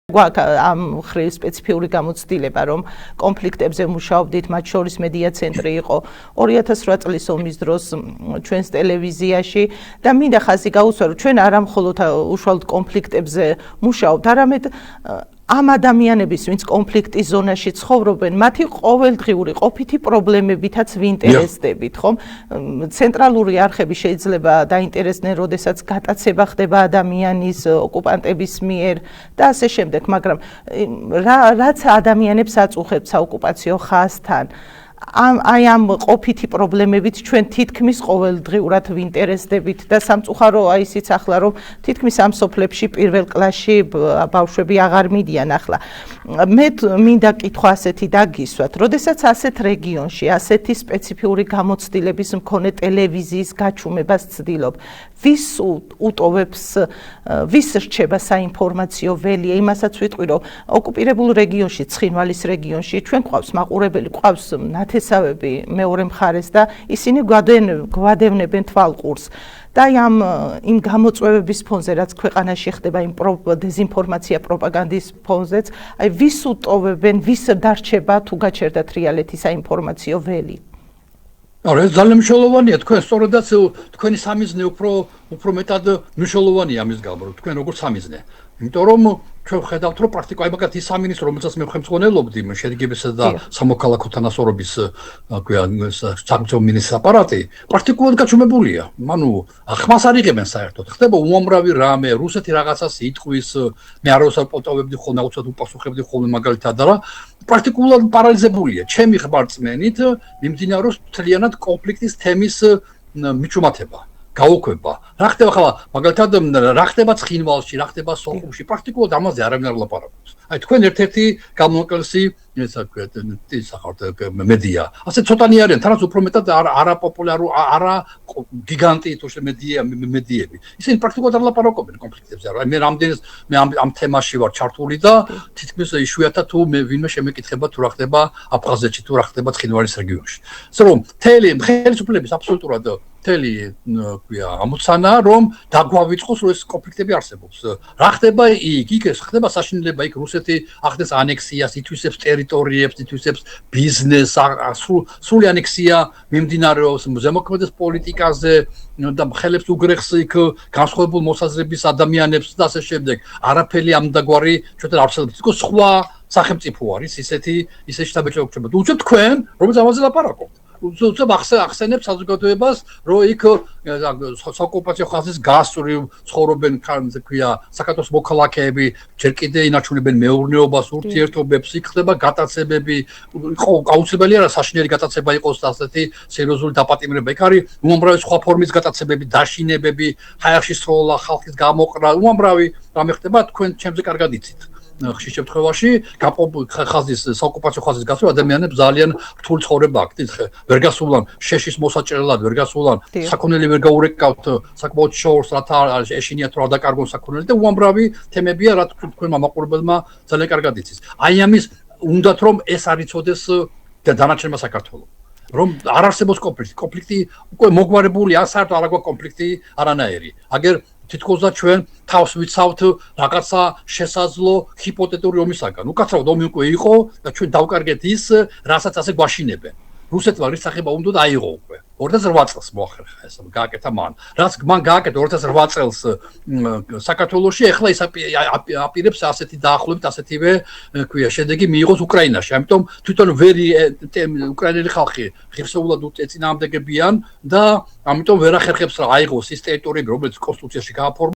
ამ ხრივ სპეციფიური გამოცდილება, რომ კონფლიქტებზე მუშაობდით, მათ შორის მედია ცენტრი იყო 2008 წლის ომის დროს ჩვენს ტელევიზიაში და მინდა ხაზი გაუსვა, რომ ჩვენ არა მხოლოდ უშუალოდ კონფლიქტებზე მუშაობთ, არამედ ამ ადამიანების, ვინც კონფლიქტის ზონაში ცხოვრობენ, მათი ყოველდღიური ყოფითი პრობლემებითაც ვინტერესდებით, ხომ? ცენტრალური არხები შეიძლება დაინტერესდნენ, როდესაც გატაცება ხდება ადამიანის ოკუპანტების მიერ და ასე შემდეგ, მაგრამ რაც ადამიანებს აწუხებს საოკუპაციო ხაზთან, ამ ყოფითი პრობლემებით ჩვენ თითქმის ყოველდღიურად ვინტერესდებით და სამწუხარო ისიც ახლა რომ თითქმის ამ სოფლებში პირველ კლასში ბავშვები აღარ მიდიან ახლა. მე მინდა კითხვა ასეთი დაგისვათ, როდესაც ასეთ რეგიონში ასეთი სპეციფიური გამოცდილების მქონე ტელევიზიის გაჩუმებას ცდილობ, ვის უტოვებს, ვის რჩება საინფორმაციო ველია, იმასაც ვიტყვი, რომ ოკუპირებულ რეგიონში, ცხინვალის რეგიონში ჩვენ გვყავს მაყურებელი, გვყავს ნათესავები მეორე მხარეს და ისინი გვადევნებენ თვალყურს. და იმ გამოწვევების ფონზე, რაც ქვეყანაში ხდება იმ დეზინფორმაცია პროპაგანდის ფონზეც, აი ვის უტოვებენ, ვის დარჩება თუ გაჩერდათ რეალეთი საინფორმაციო ველი? ეს ძალიან მნიშვნელოვანია, თქვენ სწორედაც თქვენი სამიზნე უფრო მეტად მნიშვნელოვანია ამის გამო, თქვენ როგორ სამიზნე. იმიტომ რომ ჩვენ ხედავთ, რომ პრაქტიკულად მაგათ ის სამინისტრო, რომელსაც მე ხელმძღვანელობდი, შედგებისა და სამოქალაქო თანასწორობის სამწო მინისტრის აპარატი, პრაქტიკულად გაჩუმებულია. ანუ ხმას არ იღებენ საერთოდ. ხდება უამრავი რამე, რუსეთი რაღაცას იტყვის, მე არ ვსაპოტოვებდი ხოლმე, აუცილებლად უპასუხებდი ხოლმე მაგალითად და პრაქტიკულად პარალიზებულია. ჩემი ხმარწმენით მიმდინარეობს მთლიანად კონფლიქტის თემის მიჩუმათება. გაუკვება. რა ხდება ხლა მაგალითად რა ხდება ცხინვალში, რა ხდება სოხუმში, პრაქტიკულად ამაზე არავინ არ ლაპარაკობს. აი თქვენ ერთ-ერთი გამოკლესი მედია. ასე ცოტანი არიან, თანაც უფრო მეტად არაპოპულარული, არა გიგანტი თუ მედიები. ისინი პრაქტიკულად არ ლაპარაკობენ კონფლიქტებზე. მე რამდენიც მე ამ თემაში ვარ ჩართული და თითქმის იშვიათად თუ მე ვინმე შემეკითხება თუ რა ხდება აფხაზეთში, თუ რა ხდება ცხინვალის რეგიონში. ასე რომ მთელი ხელისუფლების აბსოლუტურად მთელი ამოცანა რომ დაგვავიწყოს რომ ეს კონფლიქტები არსებობს. რა ხდება იქ ეს ხდება საშინელება იქ რუსეთი ახდენს ანექსიას, ითვისებს ტერიტორიებს, ითვისებს ბიზნესს, სრული ანექსია მიმდინარეობს ზემოქმედეს პოლიტიკაზე და ხელებს უგრეხს იქ განსხვავებულ მოსაზრების ადამიანებს და ასე შემდეგ. არაფერი ამდაგვარი ჩვენთან არ არსებობს. იქ სხვა სახელმწიფო არის ისეთი შტაბ-ბიჭებობა. უცებ თქვენ რომელიც ამაზე ლაპარაკობთ. უცებ ახსენებს საზოგადოებას, რომ იქ საოკუპაციო ხაზის გასწვრივ ცხოვრობენ, ქვია, საქართველოს მოქალაქეები, ჯერ კიდე ინარჩუნებენ მეურნეობას, ურთიერთობებს, იქ ხდება გატაცებები, აუცილებელია რა საშინელი გატაცება იყოს და ასეთი სერიოზული დაპატიმრება. იქ არის უამრავი სხვა ფორმის გატაცებები, დაშინებები, ჰაერში სროლა, ხალხის გამოყრა, უამრავი რამე ხდება, თქვენ ჩემზე კარგად იცით. ხშირ შემთხვევაში ხაზის საოკუპაციო ხაზის გასწვრივ ადამიანებს ძალიან რთული ცხოვრება აქვს. ვერ გასულან შეშის მოსაჭრელად, ვერ გასულან საქონელი ვერ გაურეკავთ, საკმაოდ შორს რათა ეშინიათ რა დაკარგონ საქონელი და უამრავი თემებია, რა თქვენმა მაყურებელმა ძალიან კარგად იცის. აი ამის უნდათ რომ ეს არ იცოდეს დანარჩენმა საქართველოს. რომ არ არსებობს კონფლიქტი უკვე მოგვარებულია, საერთოდ არ აქვს კონფლიქტი არანაირი. აგერ თითქოს და ჩვენ თავს ვიცავთ რაღაცა შესაძლო ჰიპოთეტური ომისაგან. უკაცრავად ომი უკვე იყო და ჩვენ დავკარგეთ ის, რასაც ასე გვაშინებენ. რუსეთმა რის სახება უნდა აიღო უკვე 2008 წელს მოახერხა ეს გააკეთა მან. რაც მან გააკეთა 2008 წელს საქართველოში, ეხლა ის აპირებს ასეთი დაახლოებით ასეთივე ქვია შედეგი მიიღოს უკრაინაში. ამიტომ თვითონ უკრაინელი ხალხი ღირსეულად ეწინააღმდეგებიან და ამიტომ ვერ ახერხებს რა აიღოს ის ტერიტორიები, რომელიც კონსტიტუციაში გააფორმეს.